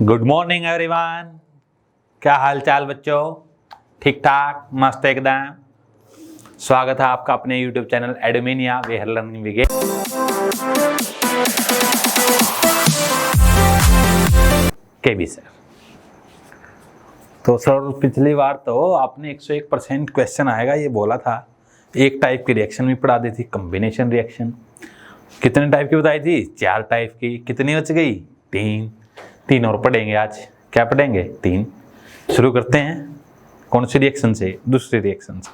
Good morning everyone. क्या हाल चाल बच्चों? ठीक ठाक, मस्त एकदम। स्वागत है आपका अपने YouTube चैनल एडमिनिया वे हर लर्निंग विगे। केबी सर। तो सर पिछली बार तो आपने 101% क्वेश्चन आएगा ये बोला था। एक टाइप की रिएक्शन भी पढ़ा दी थी, कॉम्बिनेशन रिएक्शन। कितने टाइप की बताई थी? 4 टाइप की। कितनी बच गई? 3 और पढ़ेंगे आज। क्या पढ़ेंगे? 3। शुरू करते हैं। कौन सी रिएक्शन से? दूसरी रिएक्शन से।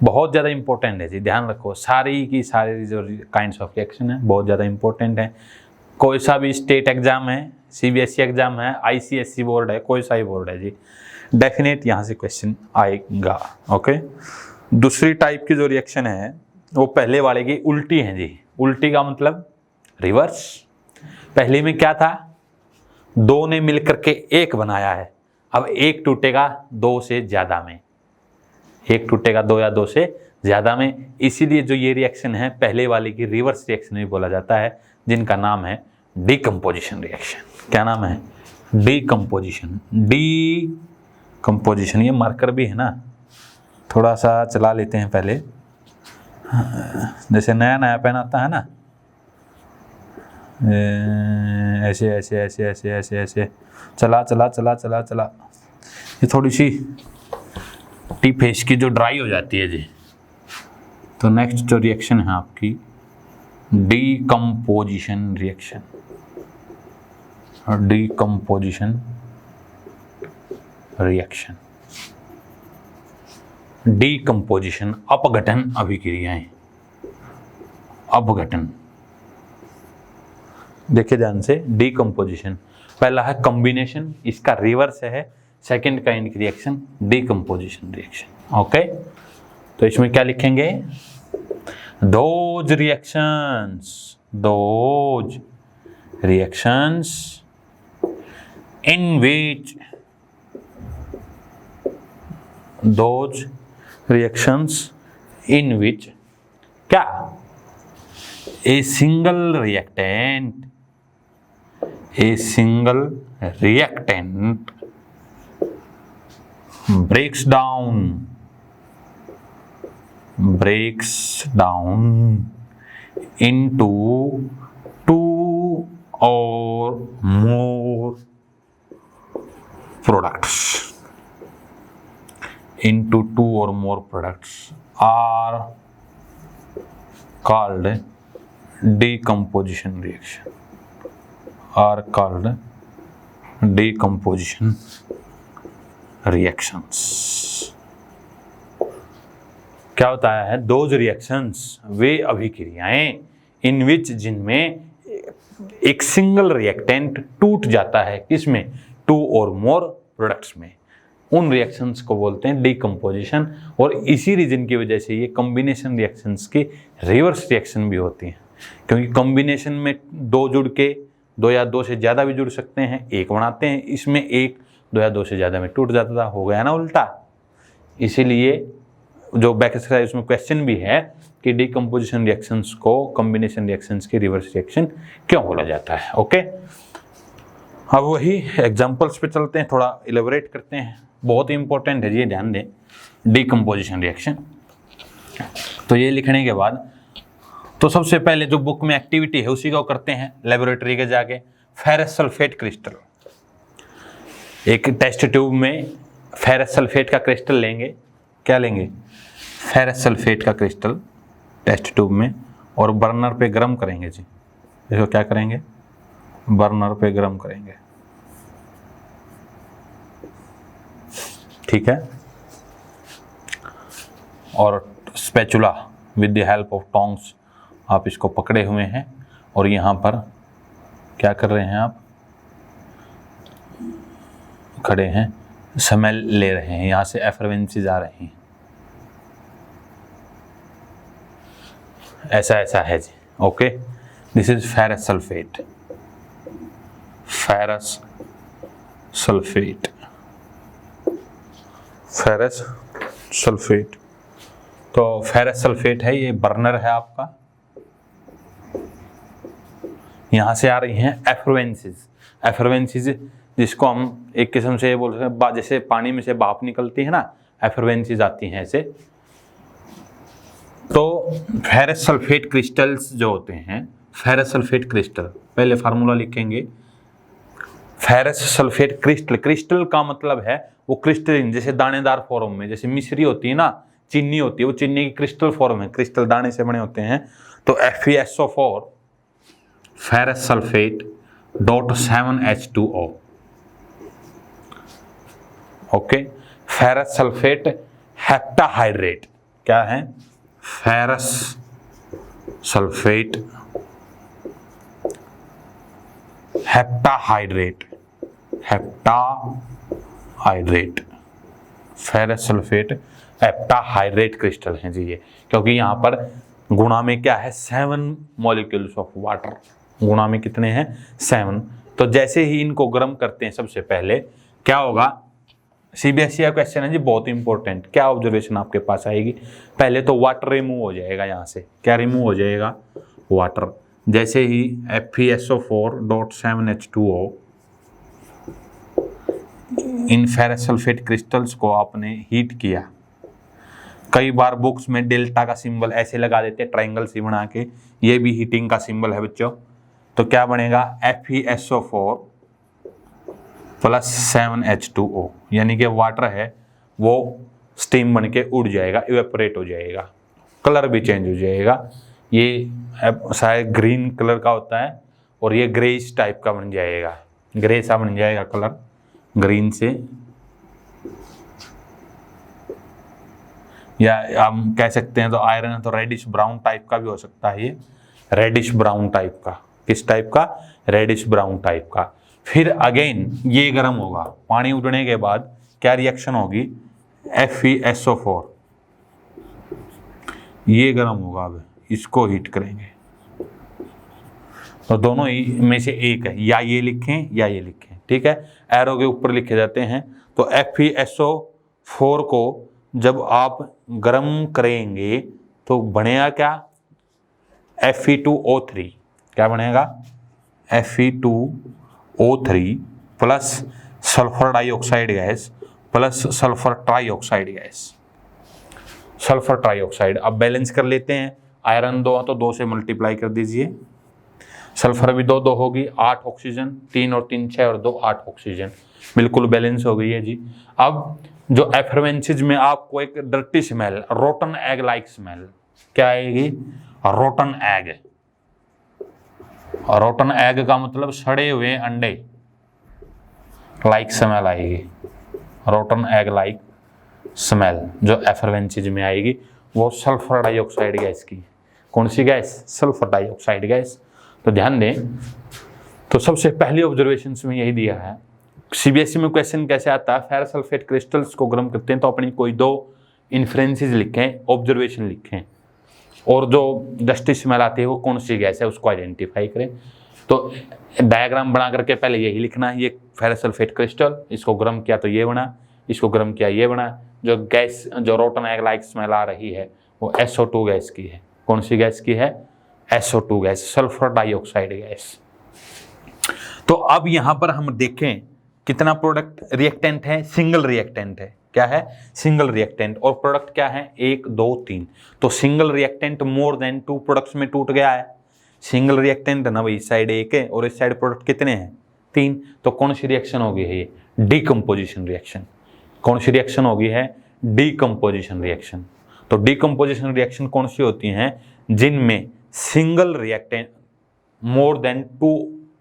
बहुत ज़्यादा इंपॉर्टेंट है जी, ध्यान रखो। सारी की सारी जो काइंड्स ऑफ रिएक्शन है बहुत ज़्यादा इंपॉर्टेंट है। कोई सा भी स्टेट एग्जाम है, CBSE एग्जाम है, ICSE बोर्ड है, कोई सा ही बोर्ड है जी, डेफिनेट यहाँ से क्वेश्चन आएगा। ओके। दूसरी टाइप की जो रिएक्शन है वो पहले वाले की उल्टी है जी। उल्टी का मतलब रिवर्स। पहले में क्या था? 2 ने मिलकर के 1 बनाया है। अब 1 टूटेगा 2 से ज्यादा में। 1 टूटेगा 2 या 2 से ज्यादा में। इसीलिए जो ये रिएक्शन है पहले वाले की रिवर्स रिएक्शन भी बोला जाता है, जिनका नाम है डीकम्पोजिशन रिएक्शन। क्या नाम है? डीकम्पोजिशन। डीकम्पोजिशन। ये मार्कर भी है ना, थोड़ा सा चला लेते हैं पहले। जैसे नया नया पेन आता है ना, ऐसे ऐसे ऐसे ऐसे ऐसे ऐसे चला चला चला चला चला। ये थोड़ी सी टिप है इसकी जो ड्राई हो जाती है जी। तो नेक्स्ट जो रिएक्शन है आपकी decomposition reaction. Decomposition reaction. Decomposition अपघटन अभिक्रियाएं। अपघटन देखिए ध्यान से। डीकम्पोजिशन पहला है कॉम्बिनेशन, इसका रिवर्स है सेकंड काइंड की रिएक्शन डीकम्पोजिशन रिएक्शन। ओके। तो इसमें क्या लिखेंगे? Those reactions in which those reactions in which क्या? a single reactant breaks down into 2 or more products. Into 2 or more products are called decomposition reaction. Are called decomposition reactions. क्या होता है? those reactions वे अभिक्रियाएं in which जिनमें एक single reactant टूट जाता है। किसमें? 2 और more प्रोडक्ट्स में। उन रिएक्शंस को बोलते हैं डीकम्पोजिशन। और इसी रीजन की वजह से ये कॉम्बिनेशन रिएक्शंस की रिवर्स रिएक्शन भी होती हैं, क्योंकि कॉम्बिनेशन में 2 जुड़ के 2 या 2 से ज़्यादा भी जुड़ सकते हैं, 1 बनाते हैं। इसमें 1 2 या 2 से ज़्यादा में टूट जाता था, हो गया ना उल्टा। इसीलिए जो बैक एक्सरसाइज में क्वेश्चन भी है कि डीकम्पोजिशन रिएक्शंस को कॉम्बिनेशन रिएक्शंस की रिवर्स रिएक्शन क्यों बोला जाता है। ओके। अब वही एग्जाम्पल्स पे चलते हैं, थोड़ा इलेबोरेट करते हैं। बहुत ही इंपॉर्टेंट है ये, ध्यान दें। Decomposition reaction. तो ये लिखने के बाद तो सबसे पहले जो बुक में एक्टिविटी है उसी को करते हैं लेबोरेटरी के जाके। फेरस सल्फेट क्रिस्टल, एक टेस्ट ट्यूब में फेरस सल्फेट का क्रिस्टल लेंगे। क्या लेंगे? फेरस सल्फेट का क्रिस्टल टेस्ट ट्यूब में, और बर्नर पे गर्म करेंगे जी। इसको क्या करेंगे? बर्नर पे गर्म करेंगे। ठीक है। और spatula with the help of tongs आप इसको पकड़े हुए हैं, और यहाँ पर क्या कर रहे हैं? आप खड़े हैं, स्मेल ले रहे हैं, यहाँ से एफरवेंसीज आ रही हैं। ऐसा ऐसा है जी। Okay. This is ferrous sulphate. Ferrous sulphate. Ferrous sulphate. तो फेरस सल्फेट है, ये बर्नर है आपका। यहाँ से आ रही हैं एफर्वेंसेस। एफर्वेंसेस जिसको हम एक किस्म से बोल सकते हैं, जैसे पानी में से भाप निकलती है ना, एफर्वेंसेस आती हैं ऐसे। तो फेरस सल्फेट क्रिस्टल्स जो होते हैं, फेरस सल्फेट क्रिस्टल, पहले फार्मूला लिखेंगे। फेरस सल्फेट क्रिस्टल, क्रिस्टल का मतलब है वो क्रिस्टलिन, जैसे दानेदार फॉर्म में, जैसे मिश्री होती है ना, चीनी होती है, वो चीनी की क्रिस्टल फॉर्म है, क्रिस्टल दाने से बने होते हैं। तो FeSO4 ferrous sulphate .7H2O। Okay, ferrous sulphate heptahydrate क्या है? Ferrous sulphate heptahydrate, heptahydrate, ferrous sulphate heptahydrate crystal है जी ये, क्योंकि यहाँ पर गुणा में क्या है? 7 मॉलिक्यूल्स ऑफ वाटर। गुणा में कितने हैं? 7। तो जैसे ही इनको गर्म करते हैं सबसे पहले क्या होगा? CBSE का क्वेश्चन है जी, बहुत इंपॉर्टेंट। क्या ऑब्जर्वेशन आपके पास आएगी? पहले तो वाटर रिमूव हो जाएगा यहाँ से। क्या रिमूव हो जाएगा? वाटर। जैसे ही FeSO4.7H2O इन फेरस सल्फेट क्रिस्टल्स को आपने हीट किया, कई बार बुक्स में डेल्टा का सिंबल ऐसे लगा देते हैं, ट्रायंगल सी बना के, ये भी हीटिंग का सिंबल है बच्चों। तो क्या बनेगा? FeSO4 + 7H2O, यानी कि वाटर है वो स्टीम बन के उड़ जाएगा, इवेपोरेट हो जाएगा, कलर भी चेंज हो जाएगा। ये शायद ग्रीन कलर का होता है और ये ग्रेइश टाइप का बन जाएगा, ग्रे सा बन जाएगा कलर, ग्रीन से, या हम कह सकते हैं तो आयरन है तो रेडिश ब्राउन टाइप का भी हो सकता है। ये रेडिश ब्राउन टाइप का, किस टाइप का? रेडिश ब्राउन टाइप का। फिर अगेन ये गर्म होगा, पानी उड़ने के बाद क्या रिएक्शन होगी? FeSO4 ये गर्म होगा, अब इसको हीट करेंगे। तो दोनों ही में से एक है, या ये लिखें या ये लिखें, ठीक है, एरो के ऊपर लिखे जाते हैं। तो FeSO4 को जब आप गर्म करेंगे तो बनेगा क्या? Fe2O3। क्या बनेगा? Fe2O3 plus sulphur dioxide gas plus sulphur trioxide gas, sulphur trioxide. अब बैलेंस कर लेते हैं, आयरन 2 तो 2 से मल्टीप्लाई कर दीजिए, सल्फर भी 2 होगी, 8 ऑक्सीजन, 3 और 3 6 और 2 8 ऑक्सीजन, बिल्कुल बैलेंस हो गई है जी। अब जो एफर्वेंसेज में आपको एक dirty smell, rotten egg like smell क्या आएगी? Rotten egg. रोटन एग का मतलब सड़े हुए अंडे, लाइक स्मेल आएगी, रोटन एग लाइक स्मेल जो एफर्वेंसेज में आएगी वो सल्फर डाइऑक्साइड गैस की। कौन सी गैस? Sulphur dioxide gas. तो ध्यान दें, तो सबसे पहली ऑब्जर्वेशन में यही दिया है। CBSE में क्वेश्चन कैसे आता है? फेरस सल्फेट क्रिस्टल्स को गर्म करते हैं तो अपनी कोई 2 इन्फ्रेंसेस लिखें, ऑब्जर्वेशन लिखें, और जो डस्टी स्मेल आती है वो कौन सी गैस है उसको आइडेंटिफाई करें। तो डायग्राम बना करके पहले यही लिखना है, ये फेरस सल्फेट क्रिस्टल, इसको गर्म किया तो ये बना, इसको गर्म किया ये बना। जो गैस, जो रोटन एग लाइक स्मेल आ रही है वो SO2 गैस की है। कौन सी गैस की है? SO2 gas, sulphur dioxide gas. तो अब यहां पर हम देखें कितना प्रोडक्ट रिएक्टेंट है? सिंगल रिएक्टेंट है। क्या है? Single reactant. और प्रोडक्ट क्या है? 1 2 3। तो single reactant more than 2 products में टूट गया है। सिंगल रिएक्टेंट ना भाई, इस साइड 1 है और इस साइड प्रोडक्ट कितने हैं? 3। तो कौन सी रिएक्शन होगी है? ये डीकम्पोजिशन रिएक्शन। कौन सी रिएक्शन होगी है? Decomposition reaction. तो डीकम्पोजिशन रिएक्शन कौन सी होती हैं? जिनमें single reactant more than 2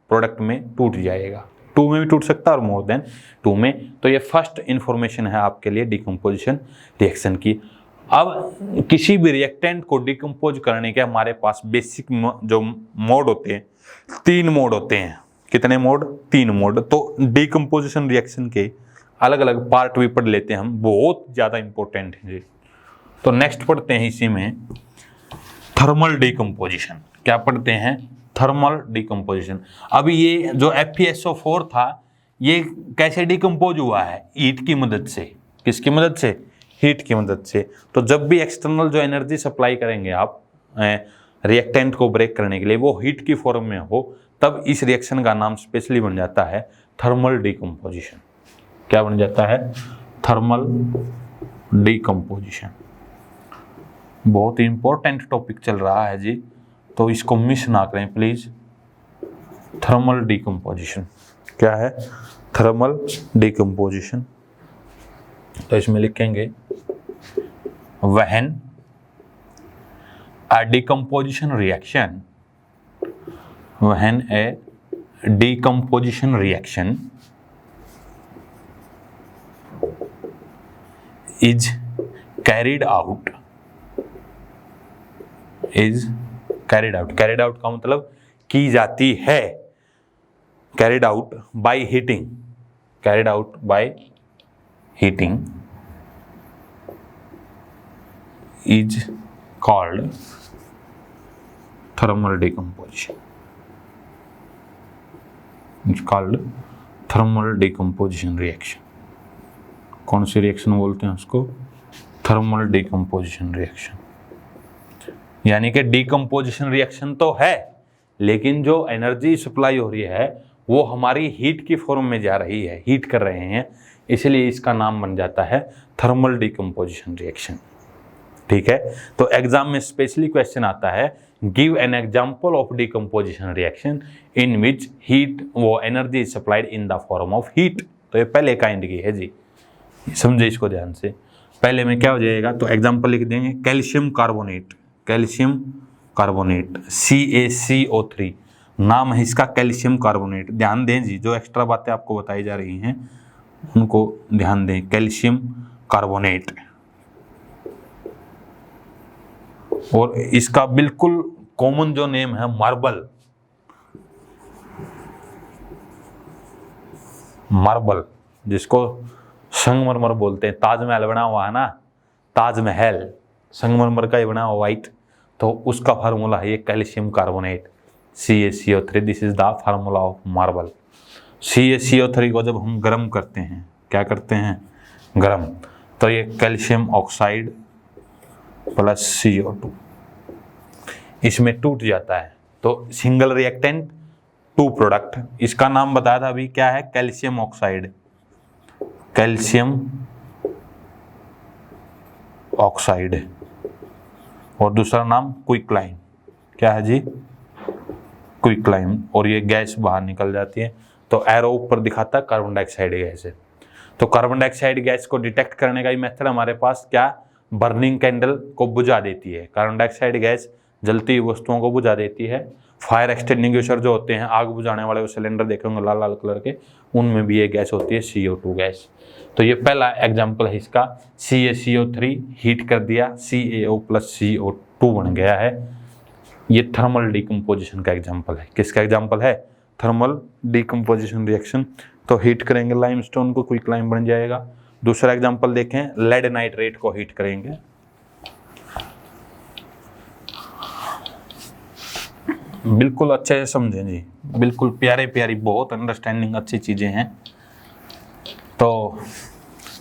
product में टूट जाएगा। 2 में भी टूट सकता है और मोर देन 2 में। तो ये फर्स्ट इंफॉर्मेशन है आपके लिए डिकम्पोजिशन रिएक्शन की। अब किसी भी रिएक्टेंट को डिकम्पोज करने के हमारे पास बेसिक जो मोड होते हैं, 3 मोड होते हैं। कितने मोड? 3 मोड। तो डिकम्पोजिशन रिएक्शन के अलग अलग पार्ट भी पढ़ लेते हैं हम, बहुत ज़्यादा इंपॉर्टेंट है जी। तो नेक्स्ट पढ़ते हैं इसी में थर्मल डिकम्पोजिशन। क्या पढ़ते हैं? Thermal decomposition. अब ये जो FeSO4 था ये कैसे डिकम्पोज हुआ है? हीट की मदद से। किसकी मदद से? हीट की मदद से। तो जब भी एक्सटर्नल जो एनर्जी सप्लाई करेंगे आप रिएक्टेंट को ब्रेक करने के लिए, वो हीट की फॉर्म में हो, तब इस रिएक्शन का नाम स्पेशली बन जाता है थर्मल डिकम्पोजिशन। क्या बन जाता है? Thermal decomposition. बहुत ही इंपॉर्टेंट टॉपिक चल रहा है जी, तो इसको मिस ना करें प्लीज। थर्मल डिकम्पोजिशन क्या है? Thermal decomposition. तो इसमें लिखेंगे when a decomposition reaction, when a decomposition reaction is carried out का मतलब की जाती है, carried out by heating is called thermal decomposition. It's called thermal decomposition reaction. कौन सी रिएक्शन बोलते हैं उसको? Thermal decomposition reaction. यानी कि डिकम्पोजिशन रिएक्शन तो है, लेकिन जो एनर्जी सप्लाई हो रही है वो हमारी हीट की फॉर्म में जा रही है, हीट कर रहे हैं, इसलिए इसका नाम बन जाता है थर्मल डिकम्पोजिशन रिएक्शन। ठीक है, तो एग्जाम में स्पेशली क्वेश्चन आता है, give an example of decomposition reaction in which heat वो energy supplied in the form of heat. तो ये पहले काइंड की है जी, समझे इसको ध्यान से। पहले में क्या हो जाएगा, तो एग्जांपल लिख देंगे कैल्शियम कार्बोनेट CaCO3 नाम है इसका, कैल्शियम कार्बोनेट। ध्यान दें जी, जो एक्स्ट्रा बातें आपको बताई जा रही हैं उनको ध्यान दें। कैल्शियम कार्बोनेट, और इसका बिल्कुल कॉमन जो नेम है मार्बल, जिसको संगमरमर बोलते हैं। ताजमहल बना हुआ है ना, ताजमहल संगमरमर का ही बना हुआ व्हाइट, तो उसका फार्मूला है ये calcium carbonate CaCO3। This is the formula of marble. CaCO3 को जब हम गर्म करते हैं, क्या करते हैं? गर्म, तो ये कैल्शियम ऑक्साइड प्लस CO2 इसमें टूट जाता है, तो सिंगल रिएक्टेंट टू प्रोडक्ट। इसका नाम बताया था अभी, क्या है? कैल्शियम ऑक्साइड, और दूसरा नाम क्विकलाइन। क्या है जी? क्विकलाइन। और ये गैस बाहर निकल जाती है, तो एरो ऊपर दिखाता है कार्बन डाइऑक्साइड गैस है। तो कार्बन डाइऑक्साइड गैस को डिटेक्ट करने का ही मेथड हमारे पास क्या? बर्निंग कैंडल को बुझा देती है। कार्बन डाइऑक्साइड गैस जलती हुई वस्तुओं को बुझा देती है। फायर एक्सटिंग्विशर जो होते हैं, आग बुझाने वाले वो सिलेंडर देखे होंगे लाल लाल कलर के, उनमें भी ये गैस होती है CO2 गैस। तो ये पहला एग्जाम्पल है इसका, CaCO3 हीट कर दिया, CaO प्लस CO2 बन गया है। ये थर्मल डिकम्पोजिशन का एग्जाम्पल है। किसका एग्जाम्पल है? Thermal decomposition reaction. तो हीट करेंगे लाइमस्टोन को, क्विकलाइन बन जाएगा। दूसरा एग्जाम्पल देखें, लेड नाइट्रेट को हीट करेंगे, बिल्कुल अच्छे से समझें जी, बिल्कुल प्यारे प्यारी, बहुत अंडरस्टैंडिंग अच्छी चीज़ें हैं। तो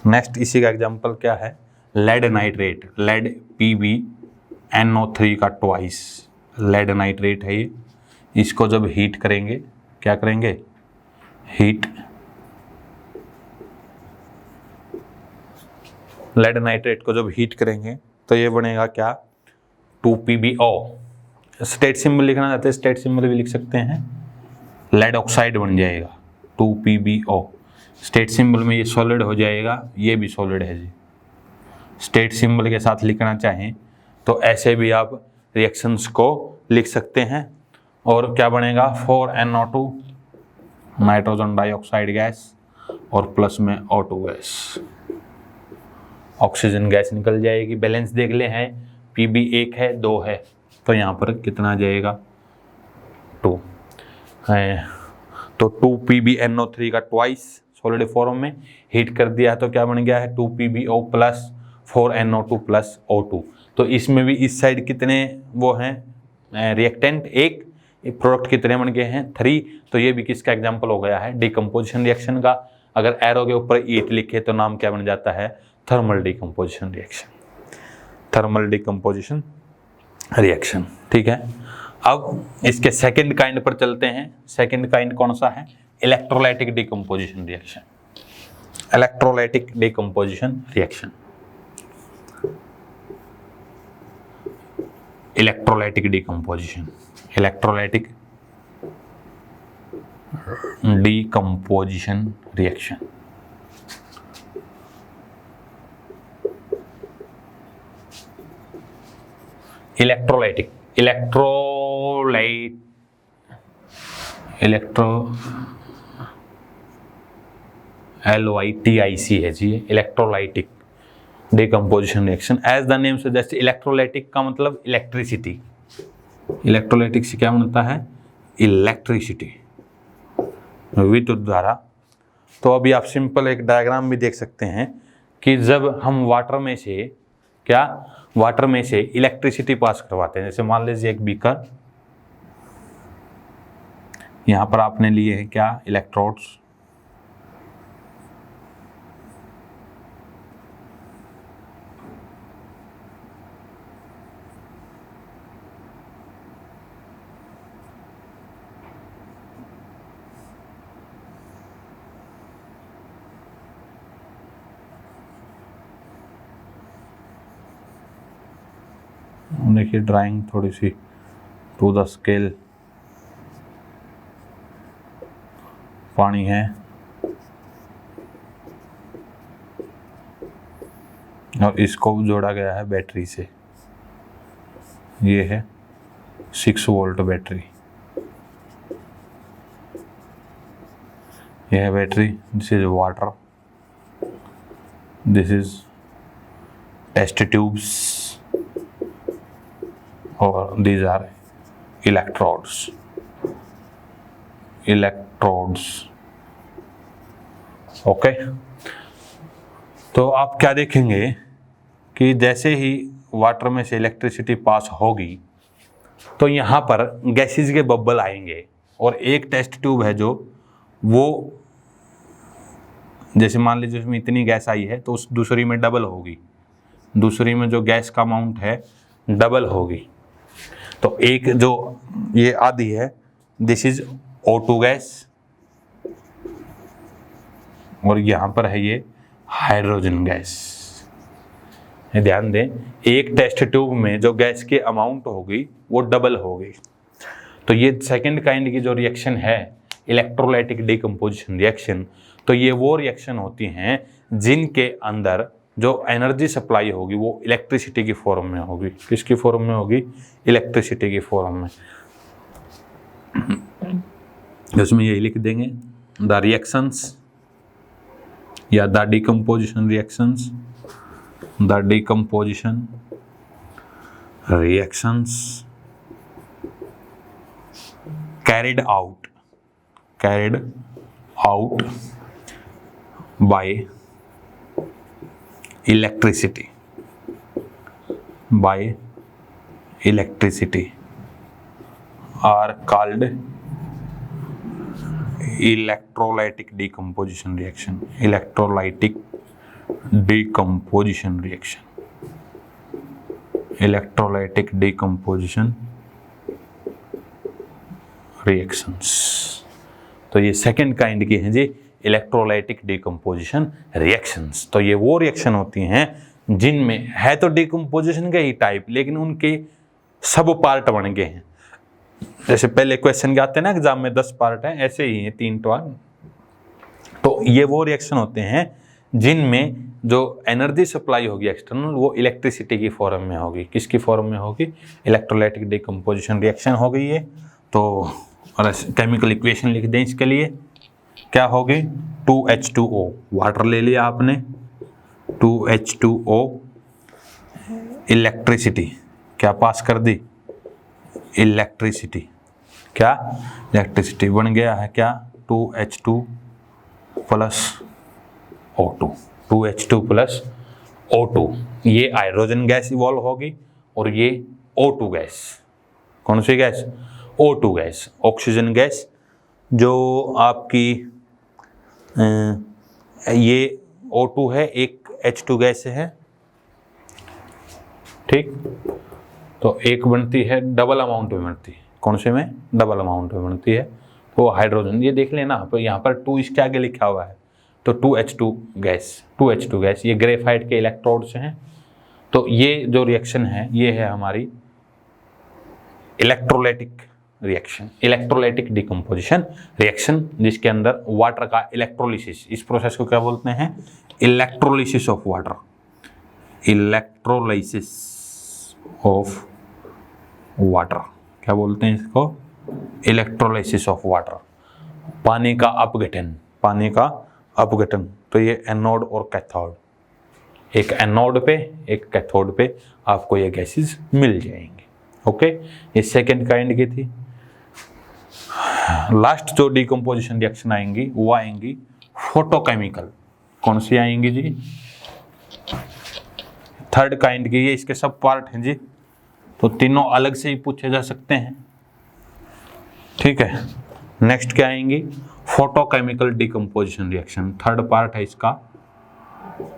नेक्स्ट इसी का एग्जांपल क्या है? लेड नाइट्रेट, लेड PbNO3 का ट्वाइस लेड नाइट्रेट है ये। इसको जब हीट करेंगे, क्या करेंगे? हीट लेड नाइट्रेट को जब हीट करेंगे तो ये बनेगा क्या? 2PbO। स्टेट सिंबल लिखना चाहते हैं, स्टेट सिंबल भी लिख सकते हैं, लेड ऑक्साइड बन जाएगा 2PbO। स्टेट सिंबल में ये सॉलिड हो जाएगा, ये भी सॉलिड है जी। स्टेट सिंबल के साथ लिखना चाहें तो ऐसे भी आप रिएक्शंस को लिख सकते हैं। और क्या बनेगा? 4NO2 नाइट्रोजन डाइऑक्साइड गैस और प्लस में O2 गैस, ऑक्सीजन गैस निकल जाएगी। बैलेंस देख ले हैं, Pb 1 है 2 है, तो यहाँ पर कितना आ जाएगा? 2 है। तो 2PbNO3 का ट्वाइस सॉलिड फॉर्म में हीट कर दिया है, तो क्या बन गया है? 2PbO plus 4NO2 plus O2। तो इसमें भी इस साइड कितने वो हैं रिएक्टेंट? एक प्रोडक्ट कितने बन गए हैं? 3। तो ये भी किसका एग्जाम्पल हो गया है? डिकम्पोजिशन रिएक्शन का। अगर एरो के ऊपर ईट लिखे तो नाम क्या बन जाता है? Thermal decomposition reaction, thermal decomposition reaction. ठीक है, अब इसके सेकंड काइंड पर चलते हैं। सेकंड काइंड कौन सा है? Electrolytic decomposition reaction. Electrolytic decomposition reaction, electrolytic decomposition, electrolytic decomposition reaction. Electrolytic, LYTIC है जी, electrolytic decomposition reaction. As the name suggest, electrolytic का मतलब इलेक्ट्रिसिटी। इलेक्ट्रोलाइटिक से क्या बनता है? इलेक्ट्रिसिटी, विद्युत धारा। तो अभी आप सिंपल एक डायग्राम भी देख सकते हैं कि जब हम वाटर में से इलेक्ट्रिसिटी पास करवाते हैं, जैसे मान लीजिए एक बीकर, यहां पर आपने लिए हैं क्या? इलेक्ट्रोड्स। देखिए ड्राइंग थोड़ी सी टू द स्केल, पानी है और इसको जोड़ा गया है बैटरी से। ये है 6 वोल्ट बैटरी, यह है battery. This is water, this is test tubes और these are electrodes। ओके। तो आप क्या देखेंगे कि जैसे ही वाटर में से इलेक्ट्रिसिटी पास होगी तो यहाँ पर गैसेज के बबल आएंगे और एक टेस्ट ट्यूब है जो वो, जैसे मान लीजिए उसमें इतनी गैस आई है तो उस दूसरी में डबल होगी, दूसरी में जो गैस का अमाउंट है डबल होगी। तो एक जो ये आधी है, दिस इज O2 गैस, और यहां पर है ये हाइड्रोजन गैस। ध्यान दें, एक टेस्ट ट्यूब में जो गैस की अमाउंट होगी वो डबल होगी। तो ये सेकंड काइंड की जो रिएक्शन है इलेक्ट्रोलाइटिक डिकम्पोजिशन रिएक्शन, तो ये वो रिएक्शन होती हैं जिनके अंदर जो एनर्जी सप्लाई होगी वो इलेक्ट्रिसिटी की फॉर्म में होगी। किसकी फॉर्म में होगी? इलेक्ट्रिसिटी की फॉर्म में। उसमें यही लिख देंगे, द रिएक्शंस या the decomposition reactions, the decomposition reactions carried out by electricity are called electrolytic decomposition reaction। electrolytic decomposition reaction, electrolytic decomposition reactions। तो ये सेकेंड काइंड की हैं जी इलेक्ट्रोलाइटिक डिकम्पोजिशन रिएक्शंस। तो ये वो रिएक्शन होती हैं जिनमें है तो डिकम्पोजिशन के ही टाइप, लेकिन उनके सब पार्ट बन गए हैं। जैसे पहले क्वेश्चन के आते हैं ना एग्जाम में 10 पार्ट हैं, ऐसे ही हैं 3 पार्ट। तो ये वो रिएक्शन होते हैं जिनमें जो एनर्जी सप्लाई होगी एक्सटर्नल वो इलेक्ट्रिसिटी की फॉर्म में होगी। किसकी फॉर्म में होगी? इलेक्ट्रोलाइटिक डिकम्पोजिशन रिएक्शन हो गई है। तो और केमिकल इक्वेशन लिख दें इसके लिए, क्या होगी? 2H2O, वाटर ले लिया आपने, 2H2O, इलेक्ट्रिसिटी क्या पास कर दी? इलेक्ट्रिसिटी, क्या? इलेक्ट्रिसिटी बन गया है क्या? 2H2 plus O2, 2H2 plus O2। ये हाइड्रोजन गैस इवॉल्व होगी और ये O2 गैस। कौन सी gas? O2 gas, oxygen gas. जो आपकी ये O2 है, एक H2 गैस है, ठीक। तो एक बनती है, डबल अमाउंट में बनती है, कौन से में, डबल अमाउंट में बनती है। तो हाइड्रोजन, ये देख लेना आप, यहाँ पर 2 इसके आगे लिखा हुआ है, तो 2H2 गैस, ये ग्रेफाइट के इलेक्ट्रोड्स हैं। तो ये जो रिएक्शन है ये है हमारी electrolytic reaction, electrolytic decomposition reaction, जिसके अंदर वाटर का इलेक्ट्रोलिसिस, इस प्रोसेस को क्या बोलते हैं, electrolysis of water, electrolysis of water, क्या बोलते हैं इसको, इलेक्ट्रोलाइसिस ऑफ वाटर, पानी का अपघटन, पानी का अपघटन। तो ये एनोड और कैथोड, एक एनोड पे एक कैथोड पे आपको ये गैसेस मिल जाएंगे। ओके, ये सेकेंड काइंड की थी। लास्ट जो डिकम्पोजिशन रिएक्शन आएंगी वो आएंगी फोटोकेमिकल। कौन सी आएंगी जी, थर्ड काइंड की। ये इसके सब पार्ट हैं जी, तो तीनों अलग से ही पूछे जा सकते हैं, ठीक है। नेक्स्ट क्या आएंगी, photochemical decomposition reaction, third part है इसका,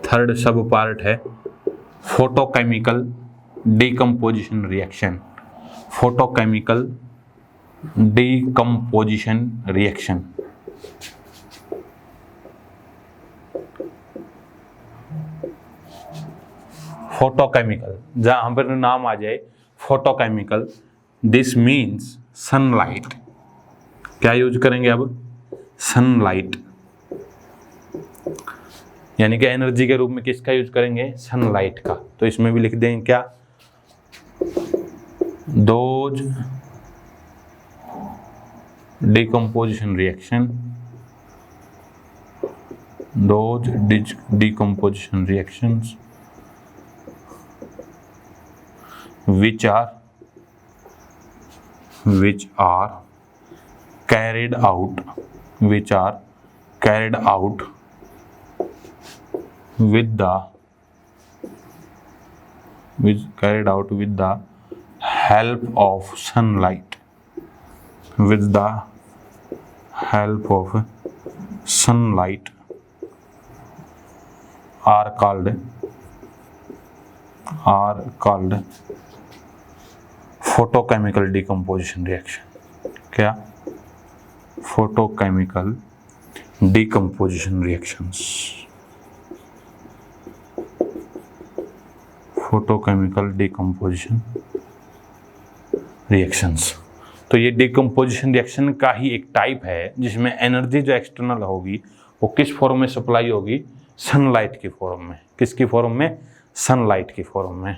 थर्ड सब पार्ट है photochemical decomposition reaction, photochemical decomposition reaction. Photochemical, जहां पर नाम आ जाए फोटोकेमिकल, दिस मीन्स सनलाइट। क्या यूज करेंगे अब, सनलाइट, यानी कि एनर्जी के रूप में किसका यूज करेंगे, सनलाइट का। तो इसमें भी लिख देंगे क्या, those decomposition reaction, those decomposition reactions which are carried out with the help of sunlight, are called photochemical decomposition reaction. क्या, photochemical decomposition reactions, photochemical decomposition reactions. तो ये डिकम्पोजिशन रिएक्शन का ही एक टाइप है, जिसमें एनर्जी जो एक्सटर्नल होगी वो किस फॉर्म में सप्लाई होगी, सनलाइट की फॉर्म में। किसकी फॉर्म में, सनलाइट की फॉर्म में,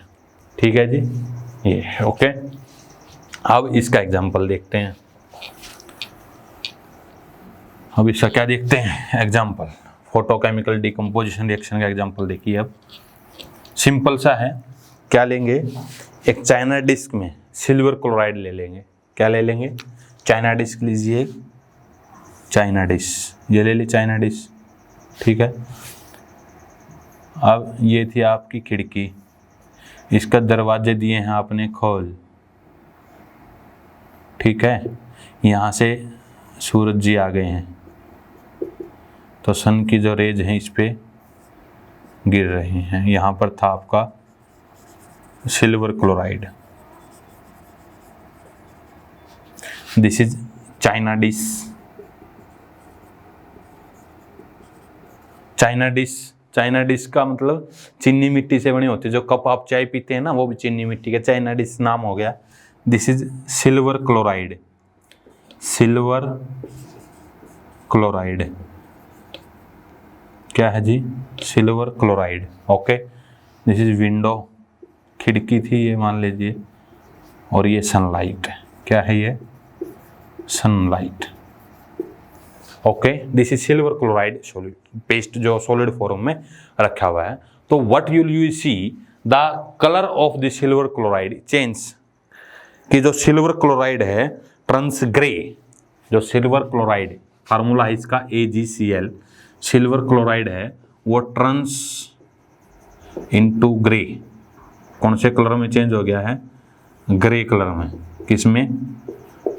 ठीक है जी, ये ओके। अब इसका एग्जाम्पल देखते हैं, अब इसका क्या देखते हैं एग्जाम्पल, फोटोकेमिकल डिकम्पोजिशन रिएक्शन का एग्जाम्पल देखिए। अब सिंपल सा है, क्या लेंगे, एक चाइना डिस्क में सिल्वर क्लोराइड ले लेंगे। क्या ले लेंगे, चाइना डिस्क लीजिए, चाइना डिस्क, ये ले ली चाइना डिस्क, ठीक है। अब ये थी आपकी खिड़की, इसका दरवाजे दिए हैं आपने खोल, ठीक है। यहाँ से सूरज जी आ गए हैं, तो सन की जो रेज हैं इस पे गिर रही हैं। यहाँ पर था आपका silver chloride, this is China dish. China dish का मतलब चीनी मिट्टी से बनी होती है, जो कप आप चाय पीते हैं ना वो भी चीनी मिट्टी का, चाइना डिश नाम हो गया। This is silver chloride, silver chloride, क्या है जी, silver chloride, okay. This is window, खिड़की थी ये मान लीजिए, और ये सनलाइट, क्या है ये, sunlight, okay. This is silver chloride solid paste, जो सॉलिड फॉर्म में रखा हुआ है। तो what you see, the colour of the silver chloride change, कि जो सिल्वर क्लोराइड है टर्न्स ग्रे, जो सिल्वर क्लोराइड फार्मूला है इसका AgCl, सिल्वर क्लोराइड है वो टर्न्स इनटू ग्रे। कौन से कलर में चेंज हो गया है, ग्रे कलर में। किसमें,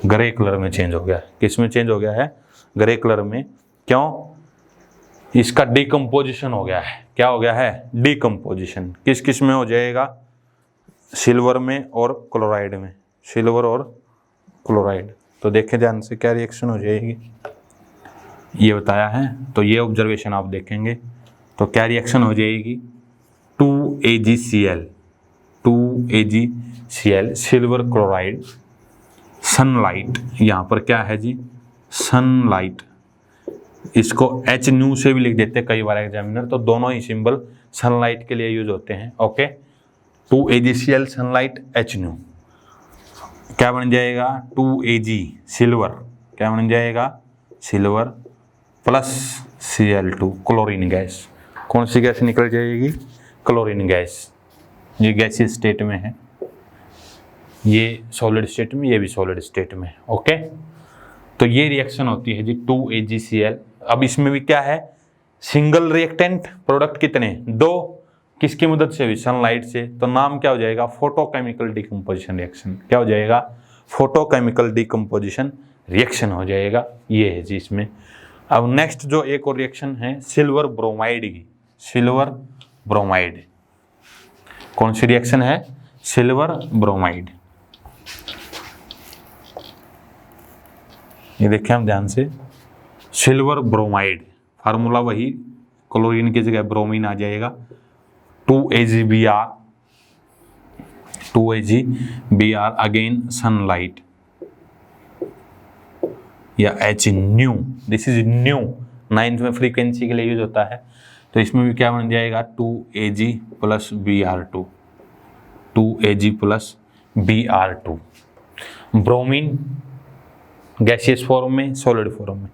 ग्रे कलर में चेंज हो गया। किसमें चेंज हो गया है, ग्रे कलर में। क्यों, इसका डिकम्पोजिशन हो गया है। क्या हो गया है, डिकम्पोजिशन। किस किस में हो जाएगा, सिल्वर में और क्लोराइड में, सिल्वर और क्लोराइड। तो देखें ध्यान से क्या रिएक्शन हो जाएगी, ये बताया है। तो ये ऑब्जर्वेशन आप देखेंगे तो क्या रिएक्शन हो जाएगी, 2AgCl, 2AgCl silver chloride, sunlight, यहाँ पर क्या है जी सनलाइट, इसको H से भी लिख देते हैं कई बार एग्जामिनर, तो दोनों ही सिंबल सनलाइट के लिए यूज होते हैं। ओके, 2AgCl सनलाइट HNu क्या बन जाएगा, 2Ag सिल्वर, क्या बन जाएगा silver plus Cl2 chlorine gas. कौन सी गैस निकल जाएगी, क्लोरीन गैस। ये गैसीय स्टेट में है, ये सॉलिड स्टेट में, ये भी सॉलिड स्टेट में। ओके, तो ये रिएक्शन होती है जी 2AgCl। अब इसमें भी क्या है, सिंगल रिएक्टेंट, प्रोडक्ट कितने, दो, किसकी मदद से भी, सनलाइट से। तो नाम क्या हो जाएगा, फोटोकेमिकल डिकम्पोजिशन रिएक्शन। क्या हो जाएगा, फोटोकेमिकल डिकम्पोजिशन रिएक्शन हो जाएगा। ये है जी इसमें। अब नेक्स्ट जो एक और रिएक्शन है सिल्वर ब्रोमाइड की, सिल्वर ब्रोमाइड, कौन सी रिएक्शन है, सिल्वर ब्रोमाइड। ये देखें हम ध्यान से, सिल्वर ब्रोमाइड, फार्मूला वही, क्लोरीन की जगह ब्रोमीन आ जाएगा, 2AgBr, 2AgBr अगेन सनलाइट या HNu, this is new, 9th में फ्रीक्वेंसी के लिए यूज होता है। तो इसमें भी क्या बन जाएगा, 2Ag plus Br2, 2Ag plus Br2, bromine gaseous form में, सॉलिड फॉर्म में।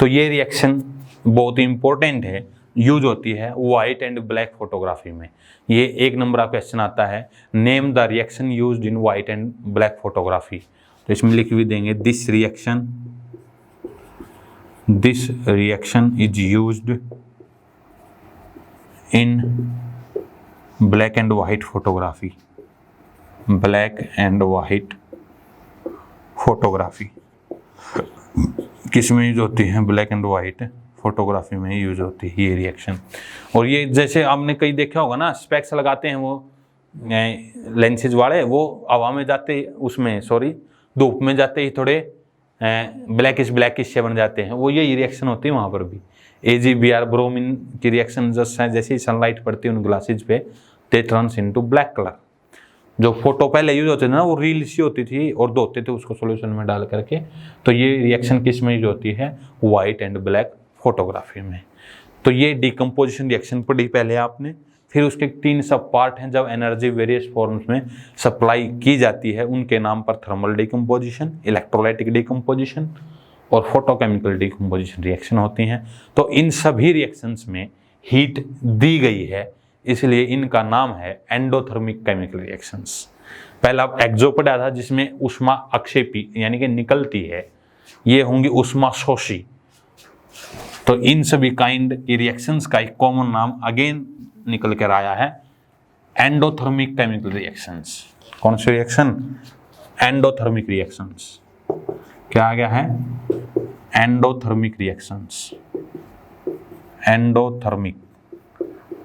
तो ये रिएक्शन बहुत ही इंपॉर्टेंट है, यूज होती है वाइट एंड ब्लैक फोटोग्राफी में। ये 1 नंबर का क्वेश्चन आता है, name the reaction used in white and black photography. तो इसमें लिख भी देंगे, this reaction is used in black and white photography, black and white photography. किस में यूज होती है, ब्लैक एंड वाइट फोटोग्राफी में यूज होती है ये रिएक्शन। और ये जैसे आपने कहीं देखा होगा ना, स्पेक्स लगाते हैं वो लेंसेज वाले, वो हवा में जाते, उसमें सॉरी धूप में जाते ही थोड़े ब्लैकिश से बन जाते हैं, वो यही रिएक्शन होती है वहाँ पर भी। AgBr ब्रोमीन की रिएक्शन जैसे ही सनलाइट पड़ती है उन ग्लासेज पे, दे टर्न्स इनटू ब्लैक कलर। जो फोटो पहले यूज होते थे ना, वो रील सी होती थी और धोते थे उसको सॉल्यूशन में डाल करके। तो ये रिएक्शन किस में यूज होती है, वाइट एंड ब्लैक फोटोग्राफी में। तो ये डिकम्पोजिशन रिएक्शन पढ़ी पहले आपने, फिर उसके 3 सब पार्ट हैं। जब एनर्जी वेरियस फॉर्म्स में सप्लाई की जाती है उनके नाम पर थर्मल डिकम्पोजिशन, इलेक्ट्रोलाइटिक डिकम्पोजिशन और फोटोकेमिकल डिकम्पोजिशन रिएक्शन होती हैं। तो इन सभी रिएक्शंस में हीट दी गई है, इसलिए इनका नाम है एंडोथर्मिक केमिकल रिएक्शंस। पहला एक्सो पढ़ा था जिसमें ऊष्मा अक्षेपी यानी कि निकलती है, ये होंगी ऊष्मा शोषी। तो इन सभी काइंड की रिएक्शंस का एक कॉमन नाम अगेन निकल कर आया है, एंडोथर्मिक केमिकल रिएक्शंस। कौन सी रिएक्शन, एंडोथर्मिक रिएक्शंस। क्या आ गया है, एंडोथर्मिक रिएक्शंस, एंडोथर्मिक,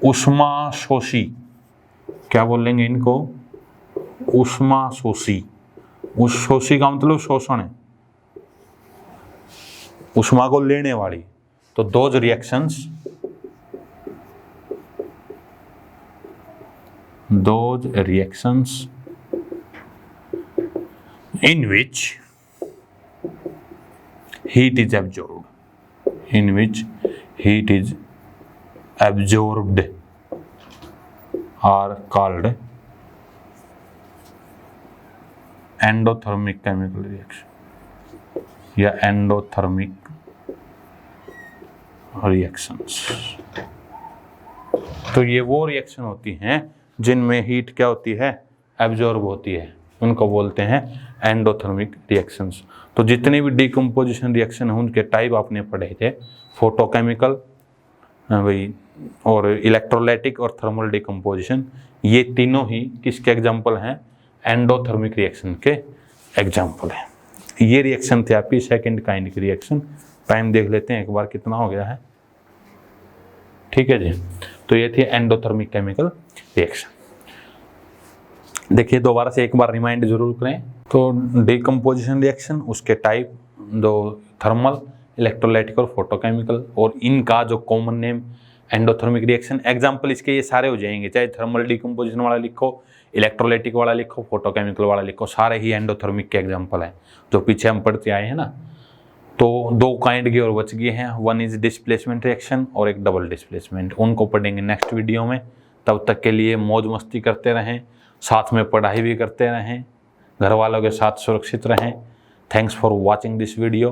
ऊष्मा शोषी। क्या बोलेंगे इनको, ऊष्मा शोषी। उस शोषी का मतलब शोषण है, ऊष्मा को लेने वाली। तो those reactions, those reactions in which heat is absorbed, in which heat is absorbed are called endothermic chemical reaction या endothermic reactions। तो ये वो रिएक्शन होती हैं जिनमें हीट क्या होती है, एब्जॉर्ब होती है, उनको बोलते हैं एंडोथर्मिक रिएक्शंस। तो जितने भी डिकम्पोजिशन रिएक्शन हैं उनके टाइप आपने पढ़े थे, फोटोकेमिकल भाई और इलेक्ट्रोलाइटिक और थर्मल डिकम्पोजिशन। ये तीनों ही किसके एग्जाम्पल हैं, एंडोथर्मिक रिएक्शन के एग्जाम्पल हैं। ये रिएक्शन थे आपकी सेकेंड काइंड की रिएक्शन। टाइम देख लेते हैं एक बार कितना हो गया है, ठीक है जी। तो ये थी एंडोथर्मिक केमिकल रिएक्शन। देखिए दोबारा से एक बार रिमाइंड जरूर करें। तो डिकम्पोजिशन रिएक्शन, उसके टाइप, दो थर्मल, इलेक्ट्रोलाइटिक और फोटोकेमिकल, और इनका जो common name endothermic reaction. Example इसके ये सारे हो जाएंगे, चाहे थर्मल डिकम्पोजिशन वाला लिखो, इलेक्ट्रोलाइटिक वाला लिखो, फोटोकेमिकल वाला लिखो, सारे ही एंडोथर्मिक के एग्जाम्पल हैं जो पीछे हम पढ़ते आए हैं ना। तो दो काइंड के और बच गए हैं, वन इज डिस्प्लेसमेंट रिएक्शन और एक डबल डिस्प्लेसमेंट। उनको पढ़ेंगे नेक्स्ट वीडियो में। तब तक के लिए मौज मस्ती करते रहें, साथ में पढ़ाई भी करते रहें, घर वालों के साथ सुरक्षित रहें। Thanks for watching this video,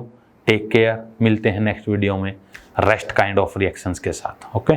take care. मिलते हैं नेक्स्ट वीडियो में रेस्ट काइंड ऑफ रिएक्शंस के साथ। ओके।